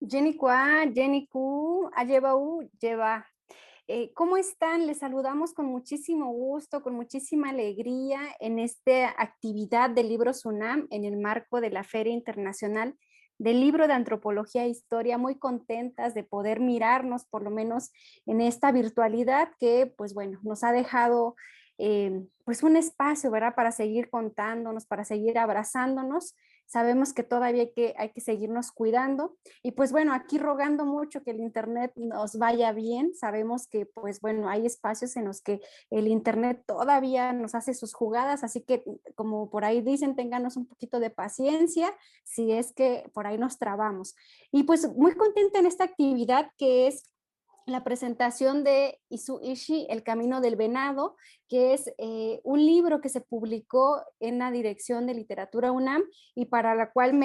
Jenny Kua, Jenny Ku, Ayebau, Lleva. ¿Cómo están? Les saludamos con muchísimo gusto, con muchísima alegría en esta actividad de Libros UNAM en el marco de la Feria Internacional del Libro de Antropología e Historia. Muy contentas de poder mirarnos por lo menos en esta virtualidad que, pues bueno, nos ha dejado pues un espacio, ¿verdad? Para seguir contándonos, para seguir abrazándonos. Sabemos que todavía hay que seguirnos cuidando y pues bueno, aquí rogando mucho que el internet nos vaya bien. Sabemos que pues bueno, hay espacios en los que el internet todavía nos hace sus jugadas, así que como por ahí dicen, ténganos un poquito de paciencia si es que por ahí nos trabamos. Y pues muy contenta en esta actividad que es la presentación de Isu Ishii, El Camino del Venado, que es un libro que se publicó en la Dirección de Literatura UNAM y para la cual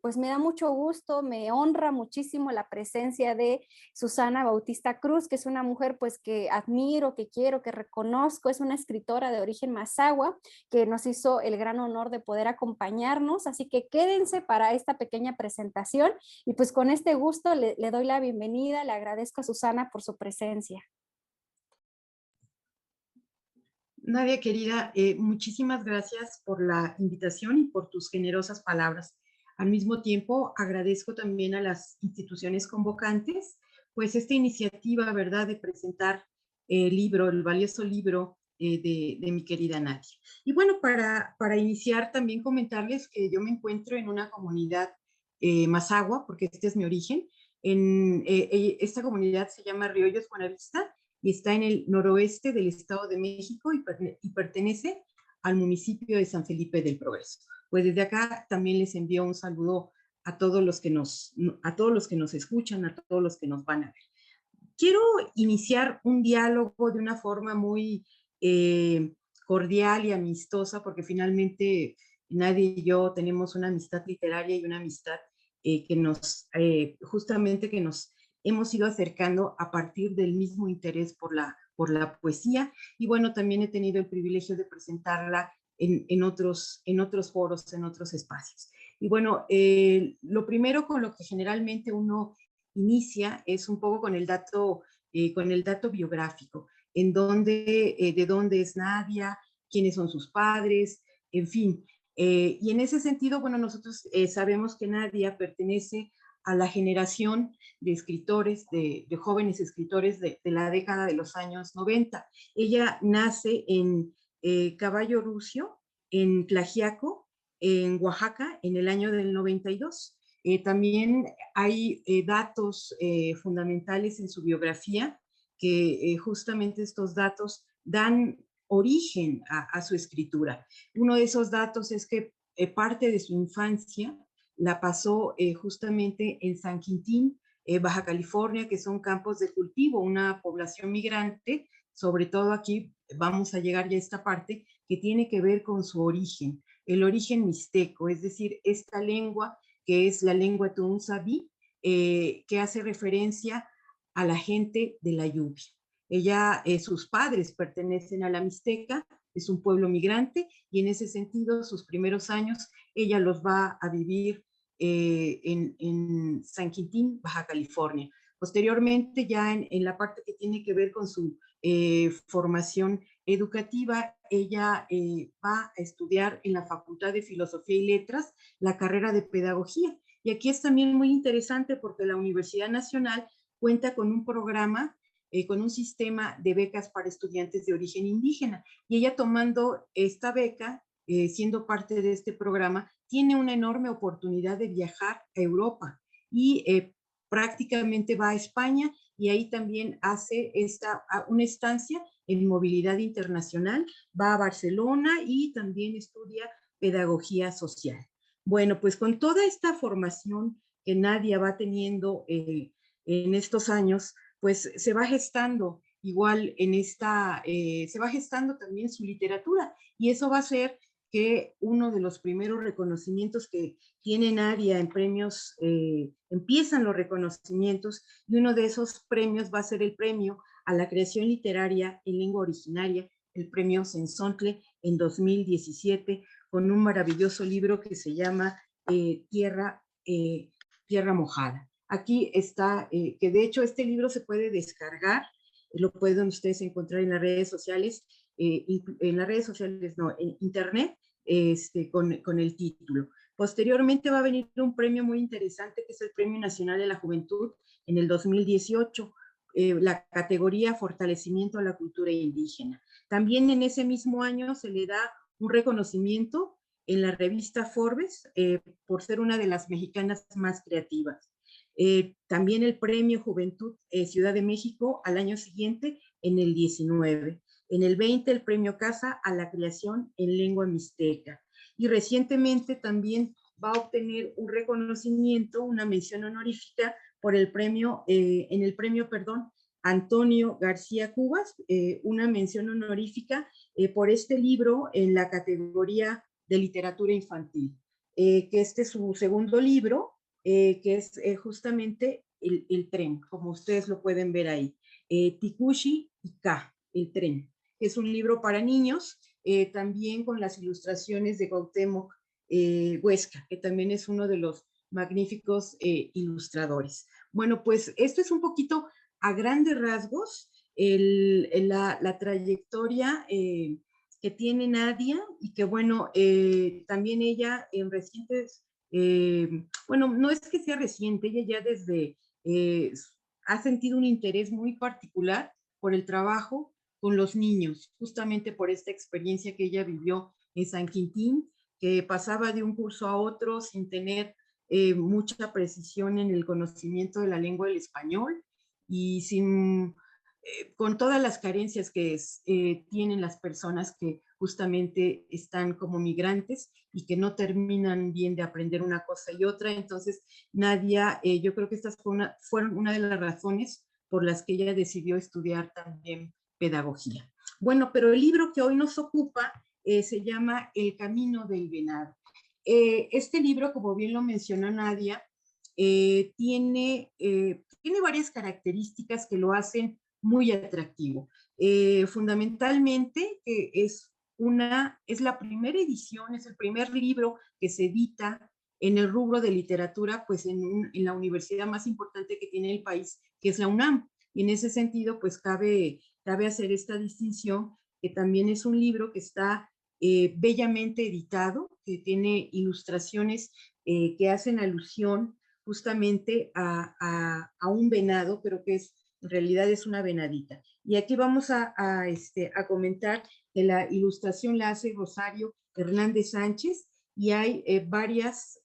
pues me da mucho gusto, me honra muchísimo la presencia de Susana Bautista Cruz, que es una mujer pues que admiro, que quiero, que reconozco, es una escritora de origen mazahua, que nos hizo el gran honor de poder acompañarnos, así que quédense para esta pequeña presentación y pues con este gusto le doy la bienvenida, le agradezco a Susana por su presencia. Nadia, querida, muchísimas gracias por la invitación y por tus generosas palabras. Al mismo tiempo, agradezco también a las instituciones convocantes, pues esta iniciativa, ¿verdad?, de presentar el libro, el valioso libro de mi querida Nadia. Y bueno, para iniciar, también comentarles que yo me encuentro en una comunidad mazahua, porque este es mi origen. Esta comunidad se llama Riollos Buenavista y está en el noroeste del Estado de México y pertenece al municipio de San Felipe del Progreso. Pues desde acá también les envío un saludo a todos los que nos escuchan, a todos los que nos van a ver. Quiero iniciar un diálogo de una forma muy cordial y amistosa, porque finalmente Nadia y yo tenemos una amistad literaria y una amistad justamente que nos hemos ido acercando a partir del mismo interés por la poesía. Y bueno, también he tenido el privilegio de presentarla en otros foros, en otros espacios. Y bueno, lo primero con lo que generalmente uno inicia es un poco con el dato biográfico, en donde, de dónde es Nadia, quiénes son sus padres, en fin. Y en ese sentido, bueno, nosotros sabemos que Nadia pertenece a la generación de escritores, de jóvenes escritores de la década de los años 90. Ella nace en Caballo Rucio, en Tlaxiaco, en Oaxaca, en el año del 92. También hay datos fundamentales en su biografía que justamente estos datos dan origen a su escritura. Uno de esos datos es que parte de su infancia la pasó justamente en San Quintín, Baja California, que son campos de cultivo, una población migrante, sobre todo aquí vamos a llegar ya a esta parte que tiene que ver con su origen, el origen mixteco, es decir, esta lengua que es la lengua Tunzaví, que hace referencia a la gente de la lluvia. Sus padres pertenecen a la Mixteca, es un pueblo migrante, y en ese sentido, sus primeros años, ella los va a vivir en San Quintín, Baja California. Posteriormente, ya en la parte que tiene que ver con su formación educativa, ella va a estudiar en la Facultad de Filosofía y Letras la carrera de Pedagogía. Y aquí es también muy interesante porque la Universidad Nacional cuenta con un programa, con un sistema de becas para estudiantes de origen indígena. Y ella tomando esta beca, siendo parte de este programa, tiene una enorme oportunidad de viajar a Europa y prácticamente va a España y ahí también hace una estancia en movilidad internacional, va a Barcelona y también estudia pedagogía social. Bueno, pues con toda esta formación que Nadia va teniendo en estos años, pues se va gestando igual se va gestando también su literatura y eso va a ser que uno de los primeros reconocimientos que tiene Nadia en premios, empiezan los reconocimientos y uno de esos premios va a ser el premio a la creación literaria en lengua originaria, el premio Sensontle en 2017, con un maravilloso libro que se llama Tierra Mojada. Aquí está, que de hecho este libro se puede descargar, lo pueden ustedes encontrar en las redes sociales, en las redes sociales no, en internet, con el título. Posteriormente va a venir un premio muy interesante que es el Premio Nacional de la Juventud en el 2018, la categoría Fortalecimiento a la Cultura Indígena. También en ese mismo año se le da un reconocimiento en la revista Forbes por ser una de las mexicanas más creativas. También el Premio Juventud Ciudad de México al año siguiente en el 19. En el 20 el Premio Casa a la creación en lengua mixteca. Y recientemente también va a obtener un reconocimiento, una mención honorífica por el premio, en el premio, perdón, Antonio García Cubas, una mención honorífica por este libro en la categoría de literatura infantil, que este es su segundo libro, que es justamente el tren, como ustedes lo pueden ver ahí. Tikushi y K, el tren. Es un libro para niños, también con las ilustraciones de Cuauhtémoc Huesca, que también es uno de los magníficos ilustradores. Bueno, pues esto es un poquito a grandes rasgos la trayectoria que tiene Nadia y que bueno, también ella en recientes, bueno, no es que sea reciente, ella ya desde ha sentido un interés muy particular por el trabajo con los niños, justamente por esta experiencia que ella vivió en San Quintín, que pasaba de un curso a otro sin tener mucha precisión en el conocimiento de la lengua del español y sin, con todas las carencias que tienen las personas que justamente están como migrantes y que no terminan bien de aprender una cosa y otra. Entonces, Nadia, yo creo que estas fueron una de las razones por las que ella decidió estudiar también pedagogía. Bueno, pero el libro que hoy nos ocupa se llama El Camino del Venado. Este libro, como bien lo mencionó Nadia, tiene varias características que lo hacen muy atractivo. Fundamentalmente, es la primera edición, es el primer libro que se edita en el rubro de literatura, pues en la universidad más importante que tiene el país, que es la UNAM. Y en ese sentido, pues cabe hacer esta distinción, que también es un libro que está bellamente editado, que tiene ilustraciones que hacen alusión justamente a un venado, pero que en realidad es una venadita. Y aquí vamos a comentar que la ilustración la hace Rosario Hernández Sánchez y hay varias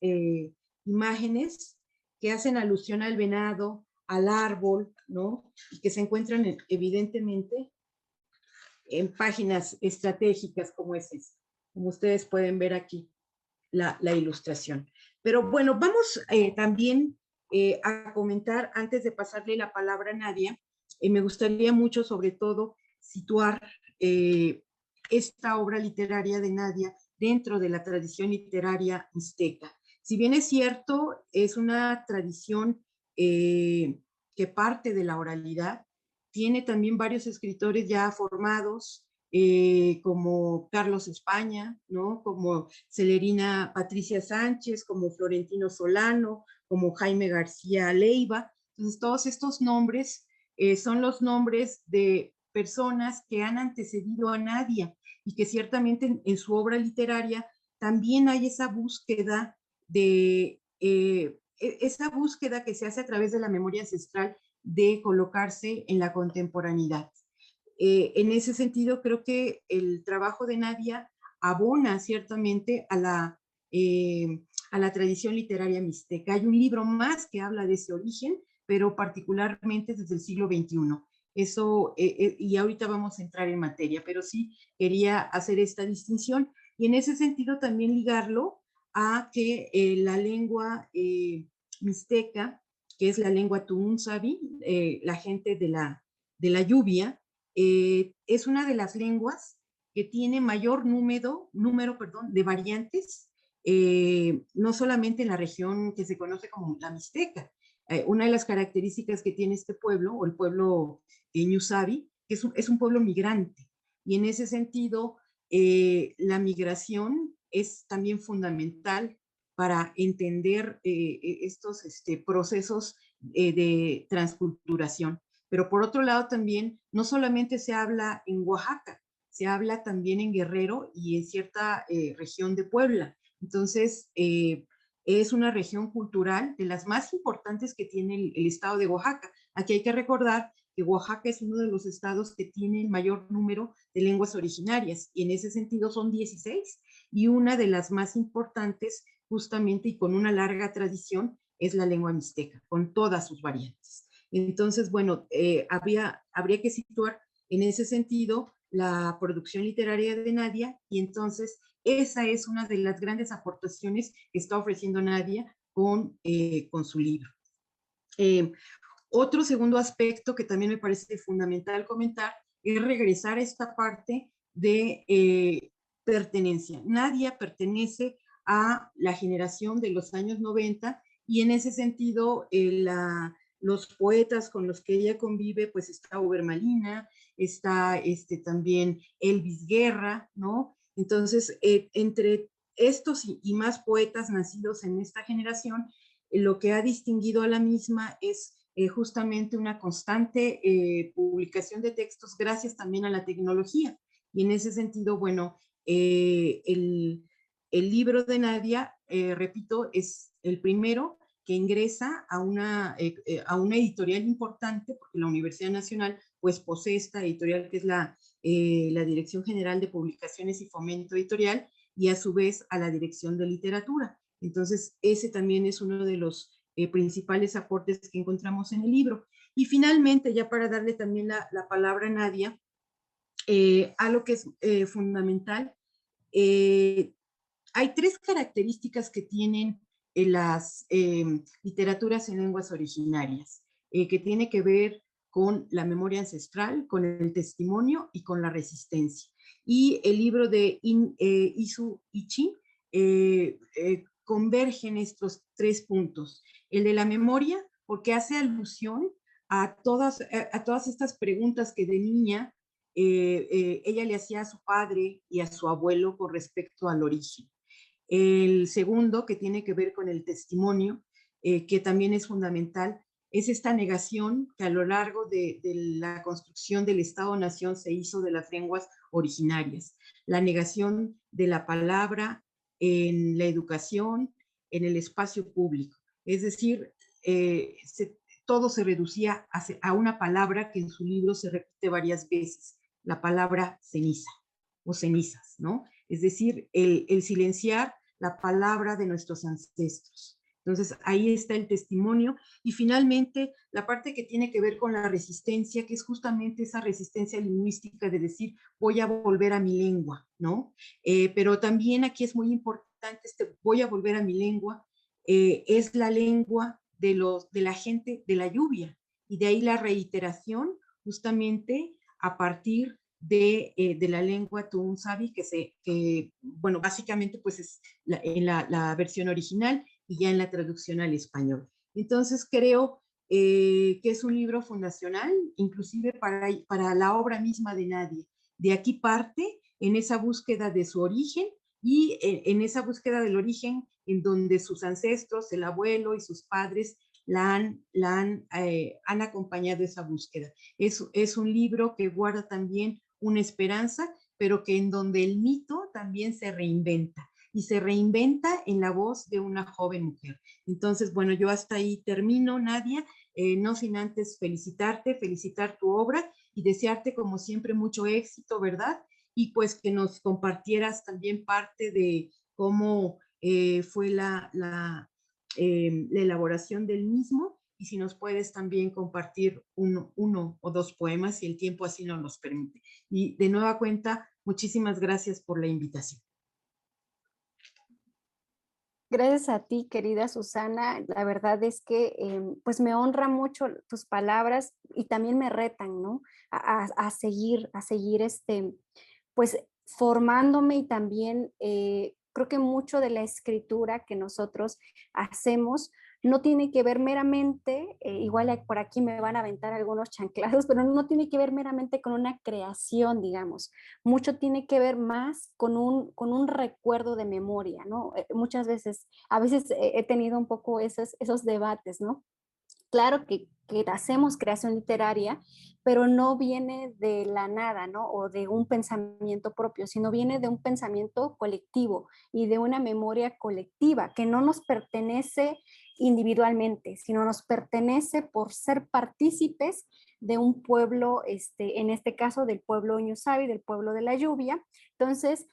imágenes que hacen alusión al venado, al árbol, ¿no? Y que se encuentran evidentemente en páginas estratégicas como es esta, como ustedes pueden ver aquí la ilustración. Pero bueno, vamos también a comentar, antes de pasarle la palabra a Nadia, me gustaría mucho sobre todo situar esta obra literaria de Nadia dentro de la tradición literaria mixteca. Si bien es cierto, es una tradición que parte de la oralidad, tiene también varios escritores ya formados, como Carlos España, ¿no? Como Celerina Patricia Sánchez, como Florentino Solano, como Jaime García Leiva. Entonces, todos estos nombres son los nombres de personas que han antecedido a Nadia y que ciertamente en su obra literaria también hay esa búsqueda esa búsqueda que se hace a través de la memoria ancestral de colocarse en la contemporaneidad. En ese sentido, creo que el trabajo de Nadia abona ciertamente a la tradición literaria mixteca. Hay un libro más que habla de ese origen, pero particularmente desde el siglo XXI. Eso, y ahorita vamos a entrar en materia, pero sí quería hacer esta distinción y en ese sentido también ligarlo a que la lengua mixteca, que es la lengua Tuunsavi, la gente de la lluvia, es una de las lenguas que tiene mayor número de variantes, no solamente en la región que se conoce como la Mixteca. Una de las características que tiene este pueblo, o el pueblo Ñusavi, que es un pueblo migrante, y en ese sentido, la migración es también fundamental para entender estos procesos de transculturación. Pero por otro lado también, no solamente se habla en Oaxaca, se habla también en Guerrero y en cierta región de Puebla. Entonces, es una región cultural de las más importantes que tiene el estado de Oaxaca. Aquí hay que recordar que Oaxaca es uno de los estados que tiene el mayor número de lenguas originarias, y en ese sentido son 16, y una de las más importantes, justamente, y con una larga tradición, es la lengua mixteca, con todas sus variantes. Entonces, bueno, habría que situar en ese sentido la producción literaria de Nadia, y entonces esa es una de las grandes aportaciones que está ofreciendo Nadia con su libro. Otro segundo aspecto que también me parece fundamental comentar es regresar a esta parte de pertenencia. Nadia pertenece a la generación de los años 90, y en ese sentido los poetas con los que ella convive, pues está Obermalina, está también Elvis Guerra, ¿no? Entonces, entre estos y más poetas nacidos en esta generación, lo que ha distinguido a la misma es justamente una constante publicación de textos gracias también a la tecnología. Y en ese sentido, bueno, el libro de Nadia, repito, es el primero que ingresa a una editorial importante, porque la Universidad Nacional pues posee esta editorial que es la Dirección General de Publicaciones y Fomento Editorial, y a su vez a la Dirección de Literatura. Entonces, ese también es uno de los principales aportes que encontramos en el libro. Y finalmente, ya para darle también la palabra a Nadia, algo que es fundamental, hay tres características que tienen las literaturas en lenguas originarias, que tiene que ver con la memoria ancestral, con el testimonio y con la resistencia. Y el libro de Isu Ichi converge en estos tres puntos. El de la memoria, porque hace alusión a todas estas preguntas que de niña ella le hacía a su padre y a su abuelo con respecto al origen. El segundo, que tiene que ver con el testimonio, que también es fundamental, es esta negación que a lo largo de la construcción del Estado-Nación se hizo de las lenguas originarias. La negación de la palabra en la educación, en el espacio público. Es decir, todo se reducía a una palabra que en su libro se repite varias veces, la palabra ceniza o cenizas, ¿no? Es decir, el silenciar la palabra de nuestros ancestros. Entonces, ahí está el testimonio. Y finalmente, la parte que tiene que ver con la resistencia, que es justamente esa resistencia lingüística de decir, voy a volver a mi lengua, ¿no? Pero también aquí es muy importante voy a volver a mi lengua, es la lengua de la gente de la lluvia. Y de ahí la reiteración, justamente a partir de la lengua Tu'unzabi, bueno, básicamente pues es en la versión original y ya en la traducción al español. Entonces creo que es un libro fundacional, inclusive para la obra misma de Nadia. De aquí parte en esa búsqueda de su origen, y en esa búsqueda del origen en donde sus ancestros, el abuelo y sus padres han acompañado esa búsqueda. Es un libro que guarda también una esperanza, pero que en donde el mito también se reinventa, y se reinventa en la voz de una joven mujer. Entonces, bueno, yo hasta ahí termino, Nadia, no sin antes felicitarte, felicitar tu obra y desearte como siempre mucho éxito, ¿verdad? Y pues que nos compartieras también parte de cómo fue la elaboración del mismo, y si nos puedes también compartir uno o dos poemas, si el tiempo así nos los permite. Y de nueva cuenta, muchísimas gracias por la invitación. Gracias a ti, querida Susana. La verdad es que pues me honra mucho tus palabras y también me retan, ¿no? A seguir pues formándome, y también creo que mucho de la escritura que nosotros hacemos no tiene que ver meramente, igual por aquí me van a aventar algunos chanclazos, pero no tiene que ver meramente con una creación, digamos. Mucho tiene que ver más con un recuerdo de memoria, ¿no? Muchas veces, a veces he tenido un poco esos debates, ¿no? Claro que hacemos creación literaria, pero no viene de la nada, ¿no? O de un pensamiento propio, sino viene de un pensamiento colectivo y de una memoria colectiva que no nos pertenece individualmente, sino nos pertenece por ser partícipes de un pueblo, en este caso del pueblo Ñusabi, del pueblo de la lluvia. Entonces,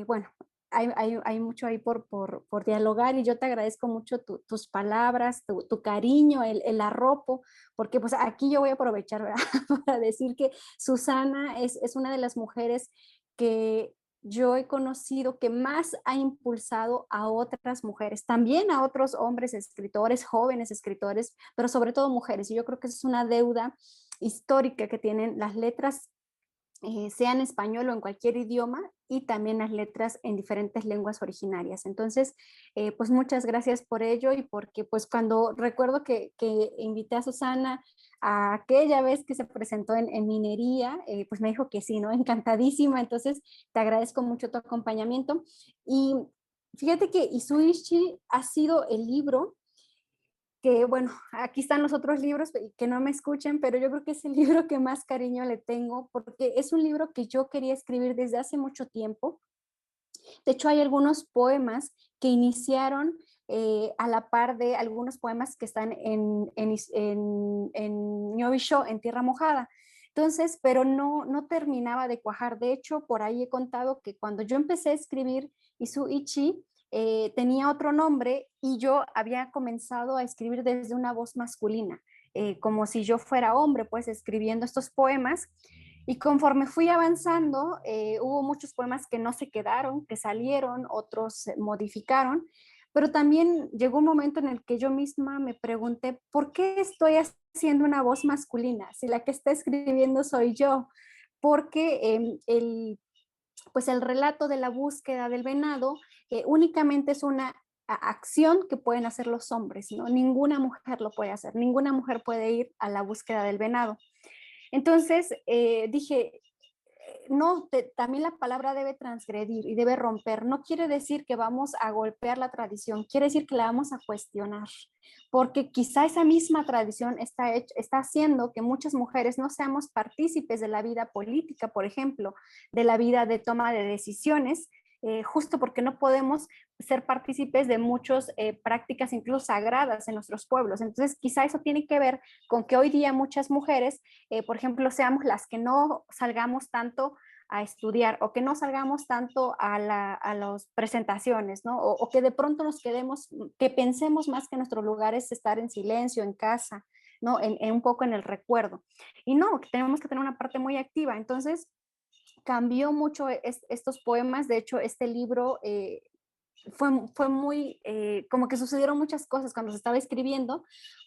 bueno, hay mucho ahí por dialogar y yo te agradezco mucho tus palabras, tu cariño, el arropo, porque pues aquí yo voy a aprovechar, ¿verdad? Para decir que Susana es una de las mujeres que yo he conocido que más ha impulsado a otras mujeres, también a otros hombres escritores, jóvenes escritores, pero sobre todo mujeres. Y yo creo que es una deuda histórica que tienen las letras, sea en español o en cualquier idioma, y también las letras en diferentes lenguas originarias. Entonces, pues muchas gracias por ello y porque pues cuando recuerdo que invité a Susana a aquella vez que se presentó en Minería, pues me dijo que sí, ¿no? Encantadísima. Entonces, te agradezco mucho tu acompañamiento. Y fíjate que Isuichi ha sido el libro que bueno, aquí están los otros libros que no me escuchen, pero yo creo que es el libro que más cariño le tengo porque es un libro que yo quería escribir desde hace mucho tiempo. De hecho, hay algunos poemas que iniciaron a la par de algunos poemas que están en Ñovisho, en Tierra Mojada. Entonces, pero no terminaba de cuajar. De hecho, por ahí he contado que cuando yo empecé a escribir Isu Ichi, tenía otro nombre y yo había comenzado a escribir desde una voz masculina, como si yo fuera hombre, pues escribiendo estos poemas. Y conforme fui avanzando, hubo muchos poemas que no se quedaron, que salieron, otros se modificaron, pero también llegó un momento en el que yo misma me pregunté, ¿por qué estoy haciendo una voz masculina si la que está escribiendo soy yo? Porque pues el relato de la búsqueda del venado únicamente es una acción que pueden hacer los hombres, ¿no? Ninguna mujer lo puede hacer, ninguna mujer puede ir a la búsqueda del venado. Entonces dije, no, también la palabra debe transgredir y debe romper. No quiere decir que vamos a golpear la tradición, quiere decir que la vamos a cuestionar, porque quizá esa misma tradición está haciendo que muchas mujeres no seamos partícipes de la vida política, por ejemplo, de la vida de toma de decisiones, justo porque no podemos ser partícipes de muchas prácticas incluso sagradas en nuestros pueblos. Entonces, quizá eso tiene que ver con que hoy día muchas mujeres, por ejemplo, seamos las que no salgamos tanto a estudiar o que no salgamos tanto a las presentaciones, ¿no? O que de pronto nos quedemos, que pensemos más que nuestro lugar es estar en silencio, en casa, ¿no? Un poco en el recuerdo. Y no, que tenemos que tener una parte muy activa. Entonces, cambió mucho estos poemas. De hecho, este libro fue muy, como que sucedieron muchas cosas cuando se estaba escribiendo,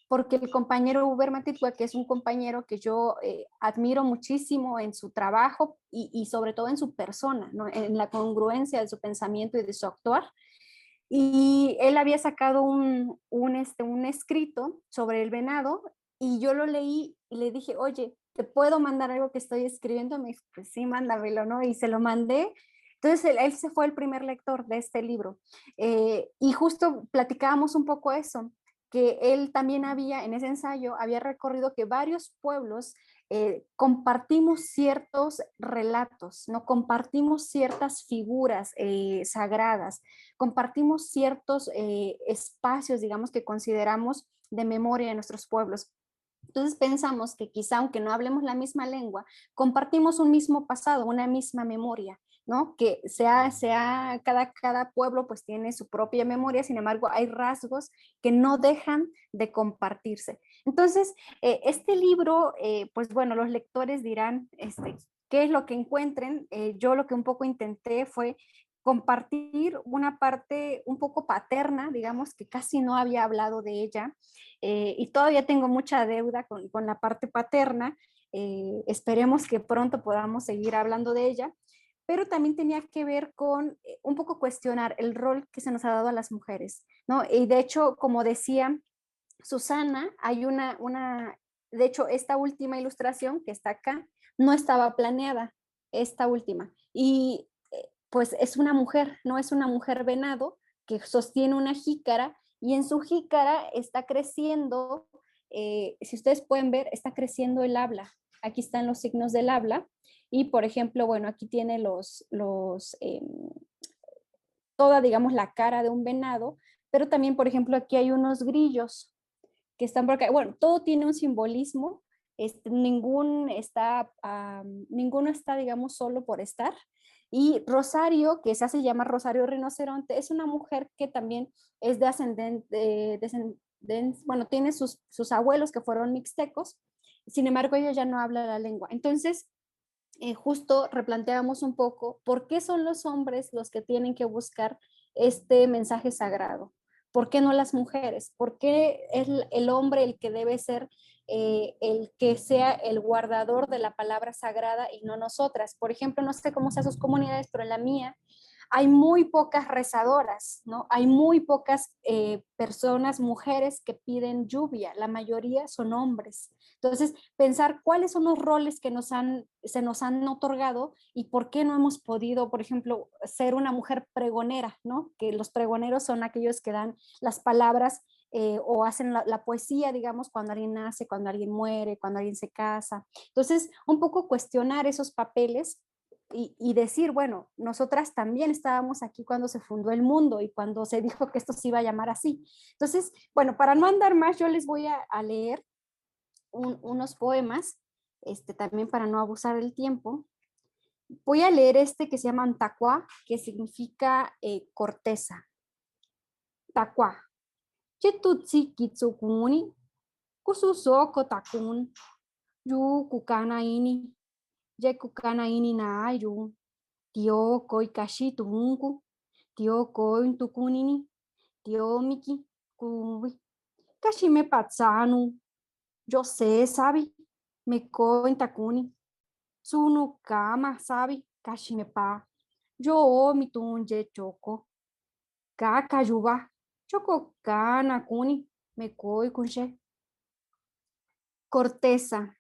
porque el compañero Uber Matipua, que es un compañero que yo admiro muchísimo en su trabajo y sobre todo en su persona, ¿no? En la congruencia de su pensamiento y de su actuar. Y él había sacado un escrito sobre el venado y yo lo leí y le dije, oye, ¿te puedo mandar algo que estoy escribiendo? Me dijo, pues sí, mándamelo, ¿no? Y se lo mandé. Entonces él se fue el primer lector de este libro. Y justo platicábamos un poco eso, que él también había, en ese ensayo, había recorrido que varios pueblos compartimos ciertos relatos, ¿no? Compartimos ciertas figuras sagradas, compartimos ciertos espacios, digamos, que consideramos de memoria de nuestros pueblos. Entonces pensamos que quizá, aunque no hablemos la misma lengua, compartimos un mismo pasado, una misma memoria, ¿no? Que cada pueblo pues tiene su propia memoria, sin embargo hay rasgos que no dejan de compartirse. Entonces, este libro, pues bueno, los lectores dirán, qué es lo que encuentren. Yo lo que un poco intenté fue compartir una parte un poco paterna, digamos, que casi no había hablado de ella, y todavía tengo mucha deuda con la parte paterna. Esperemos que pronto podamos seguir hablando de ella, pero también tenía que ver con un poco cuestionar el rol que se nos ha dado a las mujeres, ¿no? Y de hecho, como decía Susana, hay de hecho, esta última ilustración que está acá no estaba planeada, esta última. Y pues es una mujer, no es una mujer venado que sostiene una jícara y en su jícara está creciendo si ustedes pueden ver, está creciendo el habla. Aquí están los signos del habla. Y, por ejemplo, bueno, aquí tiene toda, digamos, la cara de un venado, pero también, por ejemplo, aquí hay unos grillos que están por acá. Bueno, todo tiene un simbolismo, ninguno está, digamos, solo por estar. Y Rosario, que se hace llamar Rosario Rinoceronte, es una mujer que también es de ascendente, bueno, tiene sus abuelos que fueron mixtecos, sin embargo, ella ya no habla la lengua. Entonces, justo replanteamos un poco por qué son los hombres los que tienen que buscar este mensaje sagrado. ¿Por qué no las mujeres? ¿Por qué es el hombre el que debe ser el que sea el guardador de la palabra sagrada y no nosotras? Por ejemplo, no sé cómo sean sus comunidades, pero en la mía hay muy pocas rezadoras, ¿no? Hay muy pocas personas, mujeres que piden lluvia, la mayoría son hombres. Entonces, pensar cuáles son los roles que se nos han otorgado y por qué no hemos podido, por ejemplo, ser una mujer pregonera, ¿no? Que los pregoneros son aquellos que dan las palabras o hacen la poesía, digamos, cuando alguien nace, cuando alguien muere, cuando alguien se casa. Entonces, un poco cuestionar esos papeles y decir, bueno, nosotras también estábamos aquí cuando se fundó el mundo y cuando se dijo que esto se iba a llamar así. Entonces, bueno, para no andar más, yo les voy a leer unos poemas, también para no abusar del tiempo. Voy a leer este que se llama Antaqua, que significa corteza. Taqua. Chetutsi kitsukuni, kususoko takun, yu kukana ini, ye kukana ini na ayu, tio koi kashi tungu, tio koi tukunini, tio miki, kubi, kashi me patsanu, yo sé, sabi, me koi takuni, sunu kama, sabi, kashi me pa, yo mi tunje choko, kaka yuba, choko kana kuni, me koi kunshe. Corteza.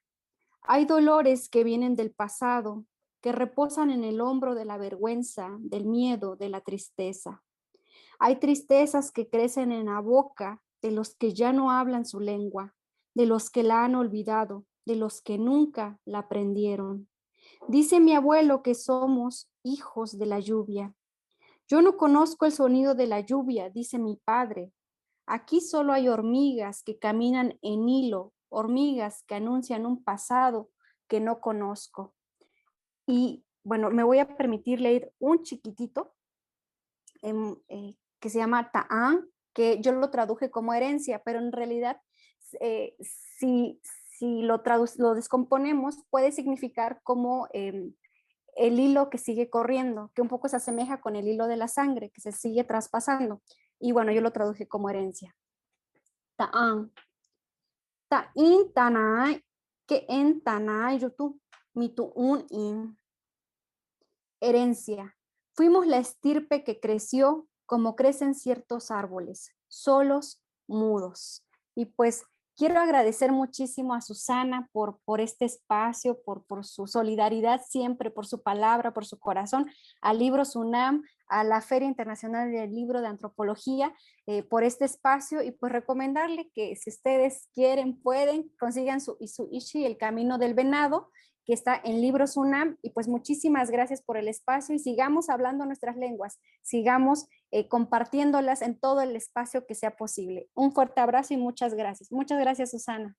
Hay dolores que vienen del pasado, que reposan en el hombro de la vergüenza, del miedo, de la tristeza. Hay tristezas que crecen en la boca de los que ya no hablan su lengua, de los que la han olvidado, de los que nunca la aprendieron. Dice mi abuelo que somos hijos de la lluvia. Yo no conozco el sonido de la lluvia, dice mi padre. Aquí solo hay hormigas que caminan en hilo, hormigas que anuncian un pasado que no conozco. Y bueno, me voy a permitir leer un chiquitito que se llama Ta'an, que yo lo traduje como herencia, pero en realidad si lo descomponemos puede significar como el hilo que sigue corriendo, que un poco se asemeja con el hilo de la sangre que se sigue traspasando. Y bueno, yo lo traduje como herencia. Ta'an. Ta'in tanai, que en tanai yutu, mitu un in. Herencia. Fuimos la estirpe que creció como crecen ciertos árboles, solos, mudos. Y pues quiero agradecer muchísimo a Susana por este espacio, por su solidaridad siempre, por su palabra, por su corazón, al Libro SUNAM, a la Feria Internacional del Libro de Antropología, por este espacio y pues recomendarle que si ustedes quieren, pueden, consigan su Ishi, El Camino del Venado, que está en Libros UNAM, y pues muchísimas gracias por el espacio y sigamos hablando nuestras lenguas, sigamos compartiéndolas en todo el espacio que sea posible. Un fuerte abrazo y muchas gracias. Muchas gracias, Susana.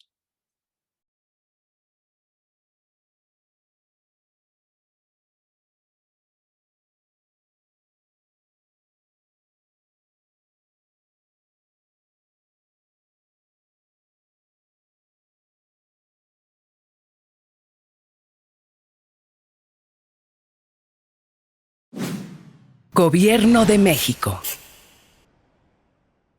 Gobierno de México.